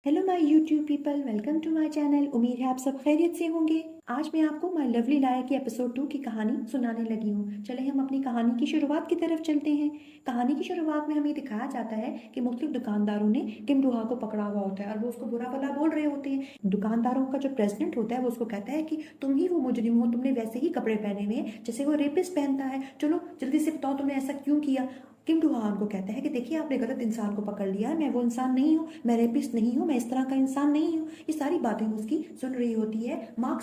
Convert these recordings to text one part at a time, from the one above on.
Hello my YouTube people, welcome to my channel. उम्मीद है आप सब खैरियत से होंगे। आज मैं आपको माय लवली लाया की एपिसोड 2 की कहानी सुनाने लगी हूँ। चले हम अपनी कहानी की शुरुआत की तरफ चलते हैं। कहानी की शुरुआत में हमें दिखाया जाता है कि मुख्तलिफ दुकानदारों ने किम डोहा को पकड़ा हुआ होता है और वो उसको बुरा भला बोल रहे होते हैं। दुकानदारों का जो प्रेसिडेंट होता है वो उसको कहता है कि तुम ही वो मुजरिम हो, तुमने वैसे ही कपड़े पहने हुए हैं जैसे वो रेपिस्ट पहनता है। चलो जल्दी से बताओ तुमने ऐसा क्यों किया। किम डोहा उनको कहता है कि देखिए आपने गलत इंसान को पकड़ लिया है, मैं वो इंसान नहीं हूँ, मैं रेपिस्ट नहीं हूँ, मैं इस तरह का इंसान नहीं हूँ। ये सारी बातें उसकी सुन रही होती है मार्क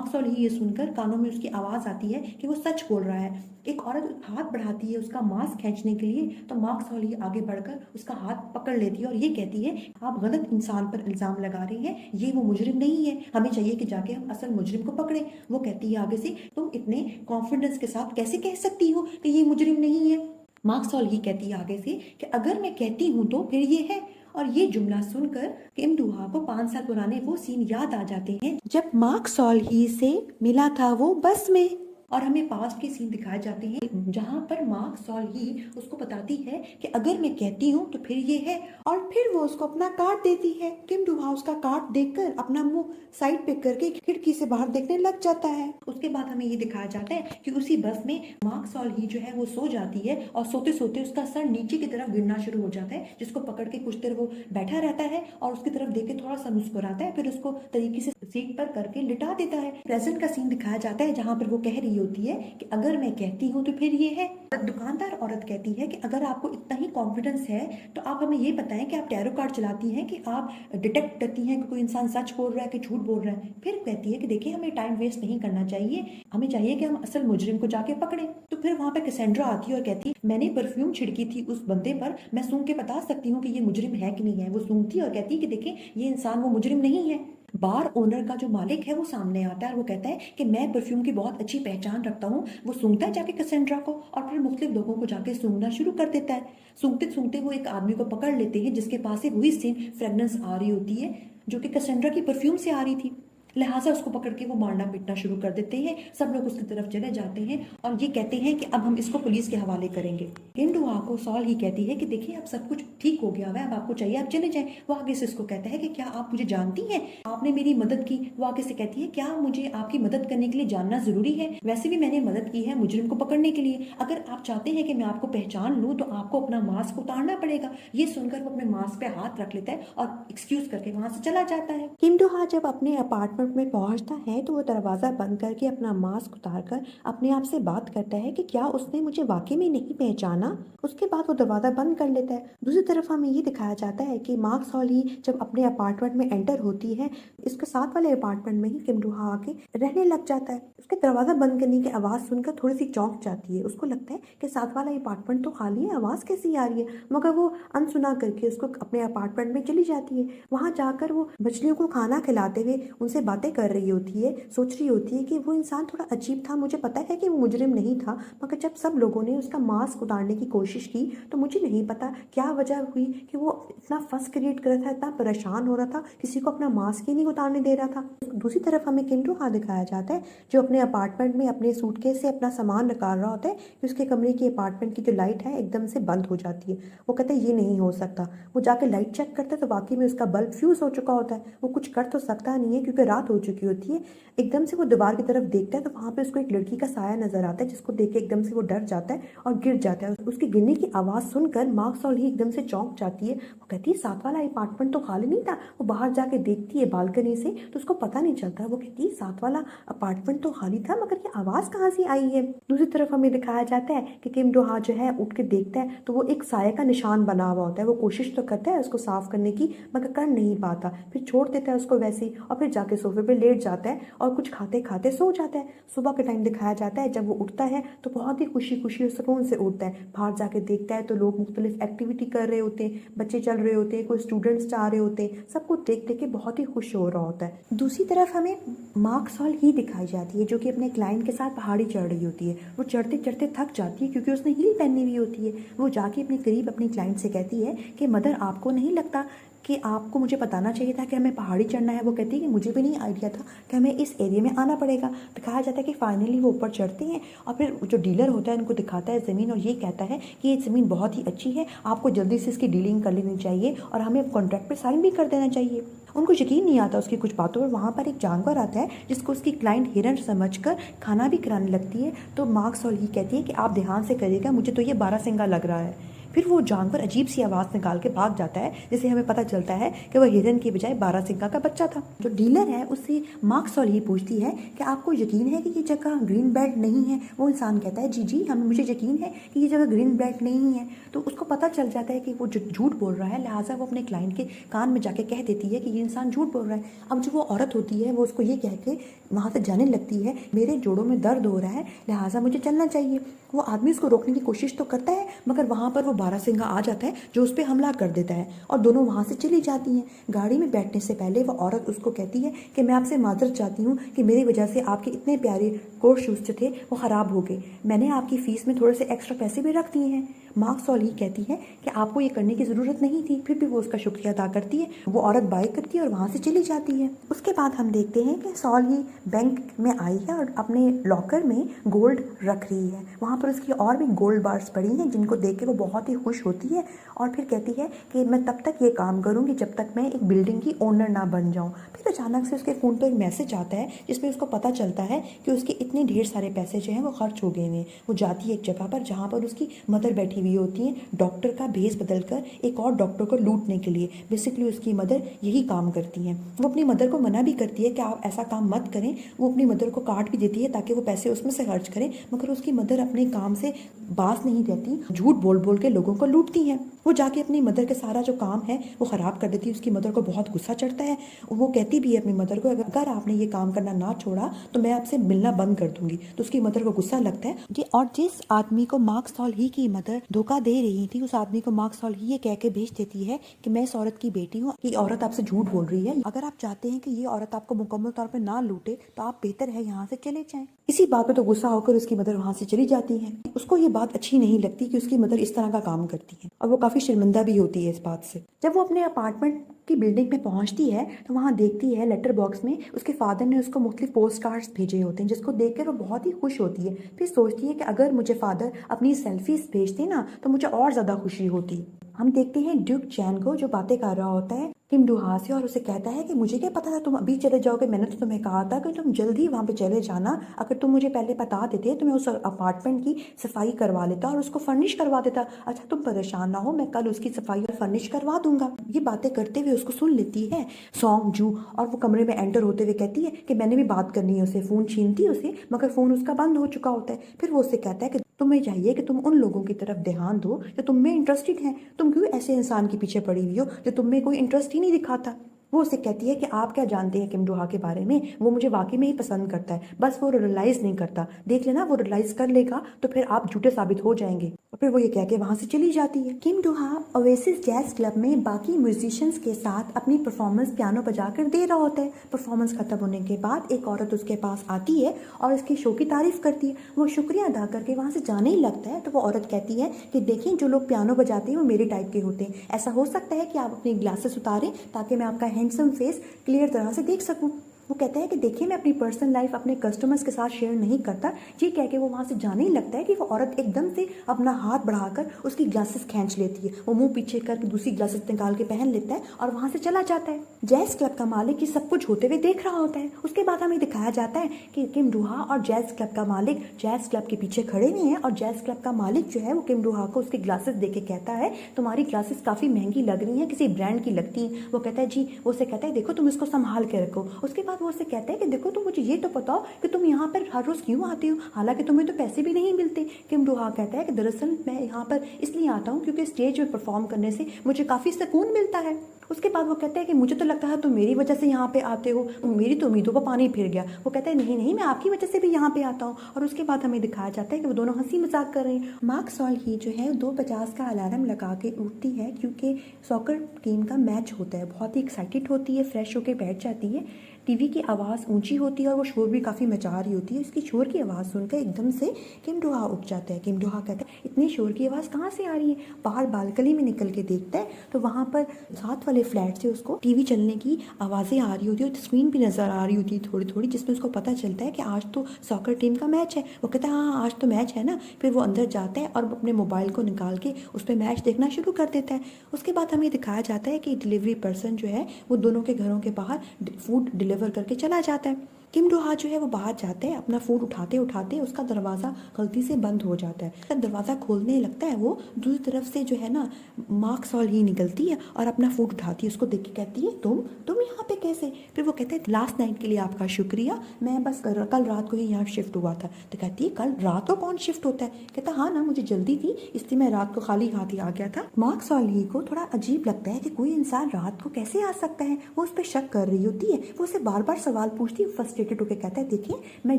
सॉल ही ये सुनकर कानों में उसकी आवाज़ आती है कि वो सच बोल रहा है। एक औरत हाथ बढ़ाती है उसका मांस खींचने के लिए, तो मार्क सॉल ही आगे बढ़कर उसका हाथ पकड़ लेती है और ये कहती है आप गलत इंसान पर इल्ज़ाम लगा रही हैं, ये वो मुजरिम नहीं है, हमें चाहिए कि जाके हम असल मुजरिम को पकड़े। वो कहती है आगे से तुम इतने कॉन्फिडेंस के साथ कैसे कह सकती हो कि ये मुजरिम नहीं है। मार्क सॉल ही कहती है आगे से कि अगर मैं कहती हूँ तो फिर ये है। और ये जुमला सुनकर किम डोहा को 5 साल पुराने वो सीन याद आ जाते हैं जब मार्क सॉल ही से मिला था वो बस में। और हमें पास्ट के सीन दिखाए जाते हैं जहां पर मार्क सॉल ही उसको बताती है कि अगर मैं कहती हूँ तो फिर ये है, और फिर वो उसको अपना कार्ड देती है। किम डोहा उसका कार्ड देखकर अपना मुंह साइड पे करके खिड़की से बाहर देखने लग जाता है। उसके बाद हमें ये दिखाया जाता है कि उसी बस में मार्क सॉल ही जो है वो सो जाती है और सोते सोते उसका सर नीचे की तरफ गिरना शुरू हो जाता है, जिसको पकड़ के कुछ देर वो बैठा रहता है और उसकी तरफ देख के थोड़ा सा मुस्कुराता है, फिर उसको तरीके से सीट पर करके लिटा देता है। प्रेजेंट का सीन दिखाया जाता है जहां पर वो कह रही होती है कि अगर मैं कहती हूँ तो फिर ये है। दुकानदार औरत कहती है कि अगर आपको इतना ही कॉन्फिडेंस है तो आप हमें ये बताएं कि आप टैरो कार्ड चलाती हैं कि आप डिटेक्ट करती हैं कि कोई इंसान सच बोल रहा है कि झूठ बोल रहा है। फिर कहती है कि देखिए हमें टाइम वेस्ट नहीं करना चाहिए, हमें चाहिए कि हम असल मुजरिम को जाके पकड़े। तो फिर वहां पे कैसेंड्रा आती है और कहती है मैंने परफ्यूम छिड़की थी उस बंदे पर, मैं सूंघ के बता सकती हूँ कि ये मुजरिम है कि नहीं है। वो सूंघती है और कहती है कि देखिए ये इंसान वो मुजरिम नहीं है। बार ओनर का जो मालिक है वो सामने आता है और वो कहता है कि मैं परफ्यूम की बहुत अच्छी पहचान रखता हूँ। वो सूंघता है जाके कैसेंड्रा को और फिर मुख्तलिफ लोगों को जाके सूंघना शुरू कर देता है। सूंघते सूंघते वो एक आदमी को पकड़ लेते हैं जिसके पास से वही सेम फ्रेगनेंस आ रही होती है जो कि कैसेंड्रा की परफ्यूम से आ रही थी। लिहाजा उसको पकड़ के वो मारना पीटना शुरू कर देते हैं। सब लोग उसकी तरफ चले जाते हैं और ये कहते हैं कि अब हम इसको पुलिस के हवाले करेंगे। किम डोहा को सॉल ही कहती है कि देखिए अब सब कुछ ठीक हो गया है, अब आपको चाहिए आप चले जाएं। वो आगे से इसको कहता है कि क्या आप मुझे जानती हैं, आपने मेरी मदद की। वो आगे से कहती है क्या मुझे आपकी मदद करने के लिए जानना जरूरी है, वैसे भी मैंने मदद की है मुजरिम को पकड़ने के लिए। अगर आप चाहते हैं कि मैं आपको पहचान लूँ तो आपको अपना मास्क उतारना पड़ेगा। ये सुनकर वो अपने मास्क पे हाथ रख लेता है और एक्सक्यूज करके वहां से चला जाता है। किम डोहा जब अपने अपार्टमेंट में पहुंचता है तो वो दरवाजा बंद करके अपना मास्क उतारकर अपने आप से बात करता है कि क्या उसने मुझे वाकई में नहीं पहचाना। उसके बाद वो दरवाजा बंद कर लेता है। दूसरी तरफ हमें ये दिखाया जाता है कि मार्क सॉल ही जब अपने अपार्टमेंट में एंटर होती है, इसके साथ वाले अपार्टमेंट में ही किम डोहा आके रहने लग जाता है। उसके दरवाजा बंद करने की आवाज सुनकर थोड़ी सी चौंक जाती है। उसको लगता है कि साथ वाला अपार्टमेंट तो खाली है, आवाज कैसी आ रही है, मगर वो अनसुना करके उसको अपने अपार्टमेंट में चली जाती है। वहां जाकर वो मछलियों को खाना खिलाते हुए उनसे बातें कर रही होती है, सोच रही होती है कि वो इंसान थोड़ा अजीब था, मुझे पता है कि वो मुजरिम नहीं था, मगर जब सब लोगों ने उसका मास्क उतारने की कोशिश की तो मुझे नहीं पता क्या वजह हुई कि वो इतना फस क्रिएट कर रहा था, इतना परेशान हो रहा था, किसी को अपना मास्क ही नहीं उतारने दे रहा था। दूसरी तरफ हमें किम डोहा दिखाया जाता है जो अपने अपार्टमेंट में अपने सूटकेस से अपना सामान निकाल रहा होता है कि उसके कमरे की अपार्टमेंट की जो लाइट है एकदम से बंद हो जाती है। वो कहता है ये नहीं हो सकता। वो जाके लाइट चेक करता है तो वाकई में उसका बल्ब फ्यूज हो चुका होता है। वो कुछ कर तो सकता नहीं है क्योंकि रात हो चुकी होती है। एकदम से वो दीवार की तरफ देखता है तो वहां पे उसको एक लड़की का साया नजर आता है, जिसको देख के एकदम से वो डर जाता है और गिर जाता है। उसकी गिरने की आवाज सुनकर मार्क सॉल ही एकदम से चौंक जाती है। वो कहती है साथ वाला अपार्टमेंट तो खाली नहीं था। वो बाहर जाके देखती है बालकनी से तो उसको पता नहीं चलता। वो कहती है साथ वाला अपार्टमेंट तो खाली था, मगर ये आवाज कहाँ से आई है। दूसरी तरफ हमें दिखाया जाता है कि किम डोहा जो है उठ के देखता है तो वो एक साये का निशान बना हुआ होता है। वो कोशिश तो करता है उसको साफ करने की, मगर कर नहीं पाता, फिर छोड़ देता है उसको वैसे ही और फिर जाके सोफे पे लेट जाता है और कुछ खाते खाते सो जाता है। सुबह के टाइम दिखाया जाता है जब वो उठता है तो बहुत ही खुशी खुशी और सुकून से उठता है। बाहर जाके देखता है तो लोग मुख्तलिफ एक्टिविटी कर रहे होते हैं, बच्चे चल रहे होते हैं, कोई स्टूडेंट्स जा रहे होते हैं, सबको देख देख के बहुत ही खुश हो रहा होता है। दूसरी तरफ हमें मार्क सॉल ही दिखाई जाती है जो कि अपने क्लाइंट के साथ पहाड़ी चढ़ रही होती है। वो चढ़ते चढ़ते थक जाती है क्योंकि उसने हील पहनी हुई होती है। वो जाके अपने करीब अपनी क्लाइंट से कहती है कि मदर आपको नहीं लगता कि आपको मुझे बताना चाहिए था कि हमें पहाड़ी चढ़ना है। वो कहती है कि मुझे भी नहीं आइडिया था कि हमें इस एरिया में आना पड़ेगा। दिखाया जाता है कि फाइनली वो ऊपर चढ़ते हैं और फिर जो डीलर होता है उनको दिखाता है ज़मीन और ये कहता है कि ये ज़मीन बहुत ही अच्छी है, आपको जल्दी से इसकी डीलिंग कर लेनी चाहिए और हमें कॉन्ट्रैक्ट पर साइन भी कर देना चाहिए। उनको यकीन नहीं आता उसकी कुछ बातों पर। वहाँ पर एक जानवर आता है जिसको उसकी क्लाइंट हिरन समझकर खाना भी खिलाने लगती है। तो मार्क सॉल्ही कहती है कि आप ध्यान से करिएगा, मुझे तो ये बारहसिंगा लग रहा है। फिर वो जानवर अजीब सी आवाज़ निकाल के भाग जाता है, जिससे हमें पता चलता है कि वह हिरन की बजाय बारहसिंगा का बच्चा था। जो डीलर है उससे मार्क सॉल्ही पूछती है कि आपको यकीन है कि ये जगह ग्रीन बेल्ट नहीं है। वो इंसान कहता है जी जी हमें मुझे यकीन है कि ये जगह ग्रीन बेल्ट नहीं है। तो उसको पता चल जाता है कि वो जो झूठ बोल रहा है, लिहाजा वो अपने क्लाइंट के कान में जाके कह देती है कि ये इंसान झूठ बोल रहा है। अब जो वो औरत होती है वो उसको ये कह के वहाँ से जाने लगती है, मेरे जोड़ों में दर्द हो रहा है लिहाजा मुझे चलना चाहिए। वो आदमी उसको रोकने की कोशिश तो करता है मगर वहाँ पर वो बारहसिंगा आ जाता है जो उस पर हमला कर देता है और दोनों वहाँ से चली जाती हैं। गाड़ी में बैठने से पहले वो औरत उसको कहती है कि मैं आपसे माजरत चाहती हूँ कि मेरी वजह से आपके इतने प्यारे कोट शूज़ जो थे वो ख़राब हो गए, मैंने आपकी फ़ीस में थोड़े से एक्स्ट्रा पैसे भी रख दिए हैं। मार्क सॉल्ही कहती है कि आपको ये करने की ज़रूरत नहीं थी, फिर भी वो उसका शुक्रिया अदा करती है। वो औरत बाय करती है और वहाँ से चली जाती है। उसके बाद हम देखते हैं कि सॉल्ही बैंक में आई है और अपने लॉकर में गोल्ड रख रही है। वहाँ पर उसकी और भी गोल्ड बार्स पड़ी हैं जिनको देख के वो बहुत ही खुश होती है और फिर कहती है कि मैं तब तक ये काम करूँगी जब तक मैं एक बिल्डिंग की ओनर ना बन जाऊँ। फिर अचानक से उसके फ़ोन पर एक मैसेज आता है जिसमें उसको पता चलता है कि उसके इतने ढेर सारे पैसे जो हैं वो खर्च हो गए हैं। वो जाती है एक जगह पर जहाँ पर उसकी मदर बैठी हुई होती है, डॉक्टर का भेस बदलकर एक और डॉक्टर को लूटने के लिए। बेसिकली उसकी मदर यही काम करती हैं। वो अपनी मदर को मना भी करती है कि आप ऐसा काम मत करें। वो अपनी मदर को काट भी देती है ताकि वो पैसे उसमें से खर्च करें, मगर उसकी मदर अपने काम से बास नहीं रहती, झूठ बोल बोल के लोगों को लूटती हैं। वो जाके अपनी मदर के सारा जो काम है वो ख़राब कर देती है। उसकी मदर को बहुत गुस्सा चढ़ता है। वो कहती भी है अपनी मदर को अगर आपने ये काम करना ना छोड़ा तो मैं आपसे मिलना बंद कर दूंगी। तो उसकी मदर को गुस्सा लगता है जी। और जिस आदमी को मार्क सॉल्ही की मदर धोखा दे रही थी उस आदमी को मार्क सॉल्ही ये कह के भेज देती है कि मैं इस औरत की बेटी हूँ, ये औरत आपसे झूठ बोल रही है, अगर आप चाहते हैं कि ये औरत आपको मुकम्मल तौर पर ना लूटे तो आप बेहतर है यहाँ से चले जाएं। इसी बात पे तो गुस्सा होकर उसकी मदर वहाँ से चली जाती है। उसको ये बात अच्छी नहीं लगती कि उसकी मदर इस तरह का काम करती है और वो काफ़ी शर्मिंदा भी होती है इस बात से। जब वो अपने अपार्टमेंट की बिल्डिंग में पहुंचती है तो वहाँ देखती है लेटर बॉक्स में उसके फादर ने उसको मुख्तलिफ पोस्ट कार्ड्स भेजे होते हैं, जिसको देखकर वो बहुत ही खुश होती है। फिर सोचती है कि अगर मुझे फादर अपनी सेल्फीज भेजते ना तो मुझे और ज़्यादा खुशी होती। हम देखते हैं ड्यूक चैन को जो बातें कर रहा होता है किम डूहा से और उसे कहता है कि मुझे क्या पता था तुम अभी चले जाओगे, मैंने तो तुम्हें कहा था कि तुम जल्दी वहाँ पे चले जाना, अगर तुम मुझे पहले बता देते तो मैं उस अपार्टमेंट की सफाई करवा लेता और उसको फर्निश करवा देता। अच्छा तुम परेशान ना हो, मैं कल उसकी सफाई और फर्निश करवा दूंगा। ये बातें करते हुए उसको सुन लेती है सॉन्ग जू और वो कमरे में एंटर होते हुए कहती है कि मैंने भी बात करनी है उससे। फ़ोन छीनती है उसे मगर फ़ोन उसका बंद हो चुका होता है। फिर वो उससे कहता है कि तुम्हें चाहिए कि तुम उन लोगों की तरफ ध्यान दो जो तुम में इंटरेस्टेड हैं, तुम क्यों ऐसे इंसान के पीछे पड़ी हुई हो जो तुम में कोई इंटरेस्ट ही नहीं दिखाता। वो उसे कहती है कि आप क्या जानते हैं किम डूहा के बारे में, वो मुझे वाकई में ही पसंद करता है, बस वो रियलाइज़ नहीं करता, देख लेना वो रियलाइज़ कर लेगा तो फिर आप झूठे साबित हो जाएंगे। और फिर वो ये कह के वहाँ से चली जाती है। किम डूहा ओएसिस जैज क्लब में बाकी म्यूजिशियंस के साथ अपनी परफॉर्मेंस पियानो बजाकर दे रहा होता है। परफॉर्मेंस खत्म होने के बाद एक औरत उसके पास आती है और इसके शो की तारीफ करती है। वो शुक्रिया अदा करके वहाँ से जाने ही लगता है तो वो औरत कहती है कि देखिए जो लोग पियानो बजाते हैं वो मेरे टाइप के होते हैं, ऐसा हो सकता है कि आप अपनी ग्लासेस उतारें ताकि मैं आपका हैंडसम फेस क्लियर तरह से देख सकूं। वो कहता है कि देखिए मैं अपनी पर्सनल लाइफ अपने कस्टमर्स के साथ शेयर नहीं करता। ये कह के वो वहाँ से जाने ही लगता है कि वो औरत एकदम से अपना हाथ बढ़ाकर उसकी ग्लासेस खींच लेती है। वो मुंह पीछे करके दूसरी ग्लासेस निकाल के पहन लेता है और वहाँ से चला जाता है। जैज क्लब का मालिक ये सब कुछ होते हुए देख रहा होता है। उसके बाद हमें दिखाया जाता है कि किम डूहा और जैज क्लब का मालिक जैज क्लब के पीछे खड़े हुए हैं और जैज क्लब का मालिक जो है वो किम डूहा को उसकी ग्लासेस दे के कहता है तुम्हारी ग्लासेस काफ़ी महंगी लग रही हैं, किसी ब्रांड की लगती हैं। वो कहता है जी। वो उसे कहता है देखो तुम इसको संभाल के रखो। उसके बाद वो उसे कहता है कि देखो तुम मुझे ये तो बताओ कि तुम यहाँ पर हर रोज़ क्यों आती हो, हालांकि तुम्हें तो पैसे भी नहीं मिलते। किम डूहा कहता है कि दरअसल मैं यहाँ पर इसलिए आता हूँ क्योंकि स्टेज में परफॉर्म करने से मुझे काफ़ी सुकून मिलता है। उसके बाद वो कहता है कि मुझे तो लगता है तुम मेरी वजह से यहाँ पे आते हो, मेरी तो उम्मीदों पर पानी फिर गया। वो कहता है नहीं नहीं मैं आपकी वजह से भी यहाँ पे आता हूँ। और उसके बाद हमें दिखाया जाता है कि वो दोनों हंसी मजाक कर रहे हैं। मार्क सॉल्ही जो है 2:50 का अलार्म लगा के उठती है क्योंकि सॉकर टीम का मैच होता है। बहुत ही एक्साइटेड होती है, फ्रेश होकर बैठ जाती है। टीवी की आवाज़ ऊंची होती है और वो शोर भी काफ़ी मचा रही होती है। इसकी शोर की आवाज़ सुनकर एकदम से किम डो हा उठ जाता है। किम डो हा कहता है इतनी शोर की आवाज़ कहाँ से आ रही है। बाहर बालकनी में निकल के देखता है तो वहाँ पर साथ वाले फ्लैट से उसको टीवी चलने की आवाज़ें आ रही होती है और स्क्रीन भी नज़र आ रही होती है थोड़ी थोड़ी, जिसमें उसको पता चलता है कि आज तो सॉकर टीम का मैच है। वो कहता है हाँ आज तो मैच है ना। फिर वो अंदर जाता है और अपने मोबाइल को निकाल के उस पर मैच देखना शुरू कर देता है। उसके बाद हमें दिखाया जाता है कि डिलीवरी पर्सन जो है वो दोनों के घरों के बाहर फूड डिलीवर करके चला जाता है। किम डो हा जो है वो बाहर जाते हैं, अपना फूड उठाते उठाते उसका दरवाज़ा गलती से बंद हो जाता है। जब दरवाज़ा खोलने लगता है वो दूसरी तरफ से जो है ना मार्क सॉल ही निकलती है और अपना फूड उठाती है। उसको देख के कहती है तुम यहाँ पे कैसे। फिर वो कहते हैं लास्ट नाइट के लिए आपका शुक्रिया, मैं बस कल रात को ही यहाँ शिफ्ट हुआ था। तो कहती है कल रात को कौन शिफ्ट होता है। कहता हाँ ना मुझे जल्दी थी इसलिए मैं रात को खाली हाथ ही आ गया था। मार्क सॉल ही को थोड़ा अजीब लगता है कि कोई इंसान रात को कैसे आ सकता है। वो उस पर शक कर रही होती है। वो उसे बार बार सवाल पूछती है। फ्रस्ट्रेटेड होकर कहता है देखिए मैं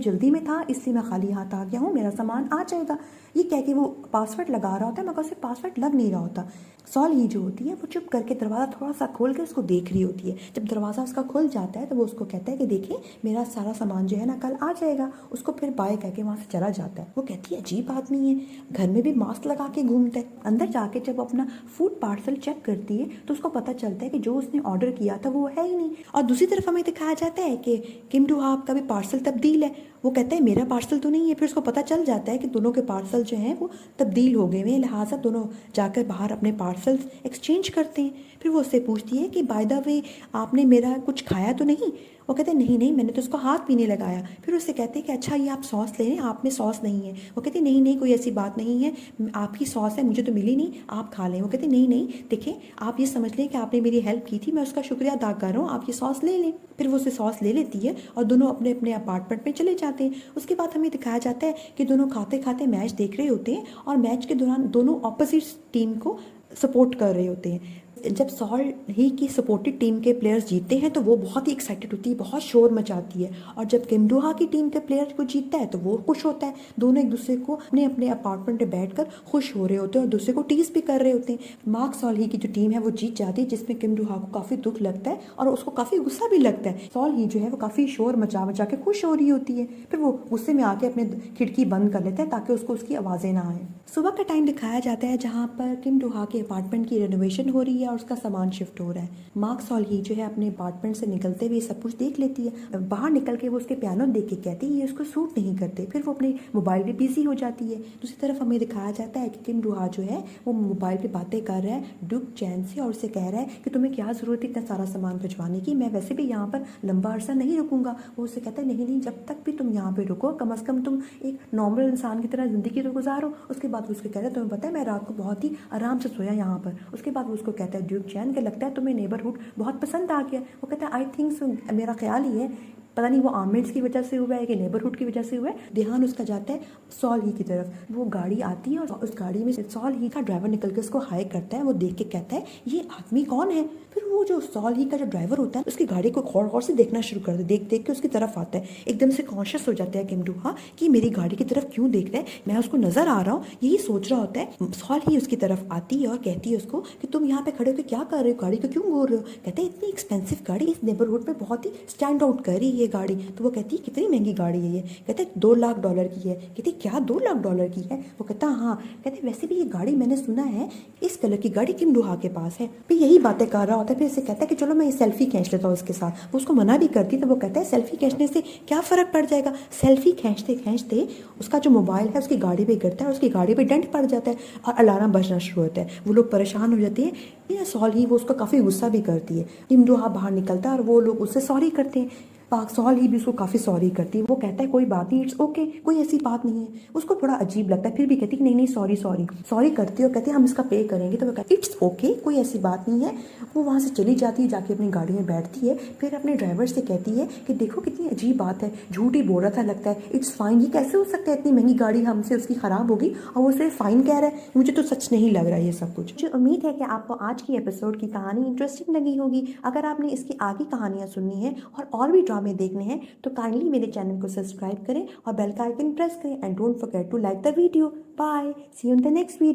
जल्दी में था इसलिए मैं खाली हाथ आ गया हूँ, मेरा सामान आ जाएगा। ये कह के वो पासवर्ड लगा रहा होता है मगर उसे पासवर्ड लग नहीं रहा होता। सॉल ही जो होती है वो चुप करके दरवाज़ा थोड़ा सा खोल के उसको देख रही होती है। जब दरवाज़ा उसका खुल जाता है तो वो उसको कहता है कि देखिए मेरा सारा सामान जो है ना कल आ जाएगा। उसको फिर बाय कह के वहाँ से चला जाता है। वो कहती है अजीब आदमी है, घर में भी मास्क लगा के घूमता है। अंदर जाके जब अपना फूड पार्सल चेक करती है तो उसको पता चलता है कि जो उसने ऑर्डर किया था वो है ही नहीं। और दूसरी तरफ हमें दिखाया जाता है कि किम डो हा का भी पार्सल तब्दील है। वो कहता है मेरा पार्सल तो नहीं है। फिर उसको पता चल जाता है कि दोनों के पार्सल जो हैं वो तब्दील हो गए हैं, लिहाजा दोनों जाकर बाहर अपने पार्सल्स एक्सचेंज करते हैं। फिर वो उससे पूछती है कि बाय द वे आपने मेरा कुछ खाया तो नहीं। वो कहते हैं नहीं नहीं मैंने तो उसको हाथ भी नहीं लगाया। फिर उससे कहते हैं कि अच्छा ये आप सॉस ले लें, आप में सॉस नहीं है। वो कहते हैं नहीं नहीं कोई ऐसी बात नहीं है, आपकी सॉस है मुझे तो मिली नहीं, आप खा लें। वो कहते हैं नहीं नहीं देखिए आप ये समझ लें कि आपने मेरी हेल्प की थी, मैं उसका शुक्रिया अदा कर रहा हूँ, आप ये सॉस ले लें। फिर वो उससे सॉस ले लेती है और दोनों अपने अपने अपार्टमेंट में चले जाते हैं। उसके बाद हमें दिखाया जाता है कि दोनों खाते खाते मैच देख रहे होते हैं और मैच के दौरान दोनों ऑपोजिट टीम को सपोर्ट कर रहे होते हैं। जब सॉल ही की सपोर्टेड टीम के प्लेयर्स जीतते हैं तो वो बहुत ही एक्साइटेड होती है, बहुत शोर मचाती है। और जब किम डो हा की टीम के प्लेयर को जीतता है तो वो खुश होता है। दोनों एक दूसरे को अपने अपने अपार्टमेंट में बैठकर खुश हो रहे होते हैं और दूसरे को टीज भी कर रहे होते हैं। मार्क सॉल ही की जो टीम है वो जीत जाती है, जिसमें किम डो हा को काफ़ी दुख लगता है और उसको काफ़ी गुस्सा भी लगता है। सॉल ही जो है वो काफ़ी शोर मचा मचा के खुश हो रही होती है। फिर वो गुस्से में आके अपने खिड़की बंद कर लेता है ताकि उसको उसकी आवाज़ें ना आए। सुबह का टाइम दिखाया जाता है जहाँ पर किम डो हा के अपार्टमेंट की रेनोवेशन हो रही है और उसका सामान शिफ्ट हो रहा है। मार्क सॉल ही जो है अपने अपार्टमेंट से निकलते हुए सब कुछ देख लेती है। बाहर निकल के वो उसके पियानो देख के कहती है ये उसको सूट नहीं करते। फिर वो अपने मोबाइल पे बिजी हो जाती है। दूसरी तरफ हमें दिखाया जाता है कि किम डो हा जो है वो मोबाइल पे बातें कर रहा है ड्यूक चैन से और उससे कह रहा है कि तुम्हें क्या ज़रूरत है इतना सारा सामान भिजवाने की, मैं वैसे भी यहाँ पर लंबा अरसा नहीं रुकूंगा। वो उससे कहता है नहीं नहीं जब तक भी तुम यहाँ पे रुको कम से कम तुम एक नॉर्मल इंसान की तरह ज़िंदगी तो गुजारो। उसके बाद वो उसको कहता है तुम्हें पता है मैं रात को बहुत ही आराम से सोया यहाँ पर। उसके बाद वो उसको कहता है ड्यूक चैन के लगता है तुम्हें नेबरहुड बहुत पसंद आ गया। वो कहता है आई थिंक सो, मेरा ख्याल ही है, पता नहीं वो आर्मेंट्स की वजह से हुआ है कि नेबरहुड की वजह से हुआ है। ध्यान उसका जाता है सॉल ही की तरफ। वो गाड़ी आती है और उस गाड़ी में सॉल ही का ड्राइवर निकल के उसको हाई करता है। वो देख के कहता है ये आदमी कौन है। फिर वो जो सॉल ही का जो ड्राइवर होता है उसकी गाड़ी को गौर गौर से देखना शुरू कर दे, देख देख के उसकी तरफ आता है। एकदम से कॉन्शियस हो जाता है किम डो हा कि मेरी गाड़ी की तरफ क्यों देख रहा है, मैं उसको नजर आ रहा हूँ, यही सोच रहा होता है। सॉल ही उसकी तरफ आती है और कहती है उसको कि तुम यहाँ पे खड़े होकर क्या कर रहे हो, गाड़ी को क्यों घूर रहे हो। कहते हैं इतनी एक्सपेंसिव गाड़ी इस नेबरहुड में बहुत ही स्टैंड आउट कर रही है ये गाड़ी। तो वो कहती है कितनी महंगी गाड़ी है ये। कहते हैं $2 लाख की है। कहती क्या $2 लाख की है। वो कहता हाँ। कहते वैसे भी ये गाड़ी मैंने सुना है इस कलर की गाड़ी किम डो हा के पास है। फिर यही बातें कर रहा होता है। फिर इसे कहता है कि चलो मैं ये सेल्फी खींच लेता हूँ उसके साथ। वो उसको मना भी करती तो वो कहता है सेल्फी खींचने से क्या फ़र्क पड़ जाएगा। सेल्फी खींचते खींचते उसका जो मोबाइल है उसकी गाड़ी पे गिरता है और उसकी गाड़ी पे डेंट पड़ जाता है और अलार्म बजना शुरू होता है। वो लोग परेशान हो जाते हैं। सॉल ही वो उसको काफ़ी गुस्सा भी करती है। किम डो हा बाहर निकलता है और वो लोग उससे सॉरी करते हैं। पाक सॉल ही भी उसको काफ़ी सॉरी करती है। वो कहता है कोई बात नहीं, इट्स ओके, कोई ऐसी बात नहीं है। उसको थोड़ा अजीब लगता है फिर भी कहती है नहीं नहीं सॉरी सॉरी सॉरी करती है और कहती है हम इसका पे करेंगे। तो वो कहती है इट्स ओके, कोई ऐसी बात नहीं है। वो वहाँ से चली जाती है, जाके अपनी गाड़ी में बैठती है। फिर अपने ड्राइवर से कहती है कि देखो कितनी अजीब बात है, झूठ ही बोल रहा था लगता है, इट्स फाइन। ये कैसे हो सकता है इतनी महंगी गाड़ी हमसे उसकी ख़राब होगी और वो सिर्फ फाइन कह रहा है। मुझे तो सच नहीं लग रहा है ये सब कुछ। मुझे उम्मीद है कि आपको आज की एपिसोड की कहानी इंटरेस्टिंग लगी होगी। अगर आपने इसकी आगे कहानियाँ सुननी है और भी ड्रामे देखने हैं तो काइंडली मेरे चैनल को सब्सक्राइब करें और बेल का आइकन प्रेस करें and don't forget to like the video. Bye, see you in the next video.